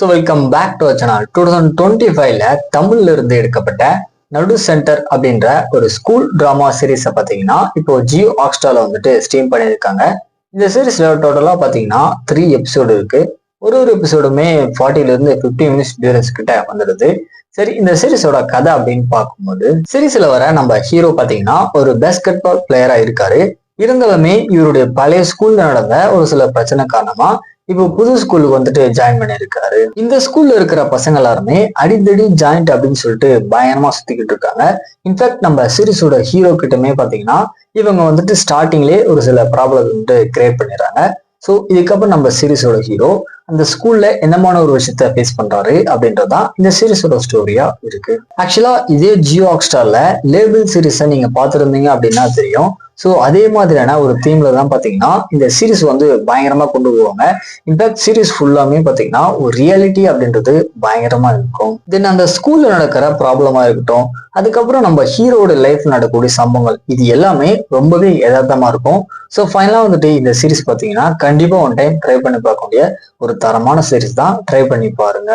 So welcome back to channel. 2025ல தமிழ்ல இருந்து எடுக்கப்பட்ட நடு சென்டர் அப்படின்ற ஒரு ஸ்கூல் டிராமா சீரீஸை பார்த்தீங்கன்னா இப்போ ஜியோ ஹாட்ஸ்டார்ல வந்துட்டு ஸ்ட்ரீம் பண்ணியிருக்காங்க. இந்த சீரீஸ்ல டோட்டலா பார்த்தீங்கன்னா 3 எபிசோடு இருக்கு. ஒரு எபிசோடுமே 40ல இருந்து 50 மினிட்ஸ் டியூரன்ஸ் கிட்ட வந்துடுது. சரி, இந்த சீரீஸோட கதை அப்படின்னு பார்க்கும்போது சீரீஸ்ல வர நம்ம ஹீரோ பார்த்தீங்கன்னா ஒரு பேஸ்கெட் பால் பிளேயரா இருக்காரு. இருந்தாலுமே இவருடைய பழைய ஸ்கூல்ல நடந்த ஒரு சில பிரச்சனை காரணமா இப்போ புது ஸ்கூலுக்கு வந்துட்டு ஜாயின் பண்ணிருக்காரு. இந்த ஸ்கூல்ல இருக்கிற பசங்க எல்லாருமே அடிக்கடி ஜாயிண்ட் அப்படின்னு சொல்லிட்டு பயங்கரமா சுத்திக்கிட்டு இருக்காங்க. இன்ஃபேக்ட் நம்ம சீரீஸோட ஹீரோ கிட்டமே பாத்தீங்கன்னா இவங்க வந்துட்டு ஸ்டார்டிங்லேயே ஒரு சில ப்ராப்ளம் வந்துட்டு கிரியேட் பண்ணிடுறாங்க. ஸோ இதுக்கப்புறம் நம்ம சீரீஸோட ஹீரோ அந்த ஸ்கூல்ல என்னமான ஒரு விஷயத்த ஃபேஸ் பண்றாரு அப்படின்றதான் இந்த சீரீஸோட ஸ்டோரியா இருக்கு. ஆக்சுவலா இதே ஜியோ ஹாட்ஸ்டார்ல லேபிள் சீரீஸை நீங்க பாத்துருந்தீங்க அப்படின்னா தெரியும். ஸோ அதே மாதிரியான ஒரு தீம்ல தான் பாத்தீங்கன்னா இந்த சீரீஸ் வந்து பயங்கரமா கொண்டு போவாங்க. இன்ஃபேக்ட் சீரீஸ் ஃபுல்லாமே பாத்தீங்கன்னா ஒரு ரியாலிட்டி அப்படின்றது பயங்கரமா இருக்கும். தென் அந்த ஸ்கூல்ல நடக்கிற ப்ராப்ளமா இருக்கட்டும், அதுக்கப்புறம் நம்ம ஹீரோட லைஃப்ல நடக்கக்கூடிய சம்பவங்கள், இது எல்லாமே ரொம்பவே யதார்த்தமா இருக்கும். ஸோ ஃபைனலா வந்துட்டு இந்த சீரீஸ் பாத்தீங்கன்னா கண்டிப்பா ஒன் டைம் ட்ரை பண்ணி பார்க்கக்கூடிய ஒரு தரமான சீரீஸ் தான். ட்ரை பண்ணி பாருங்க.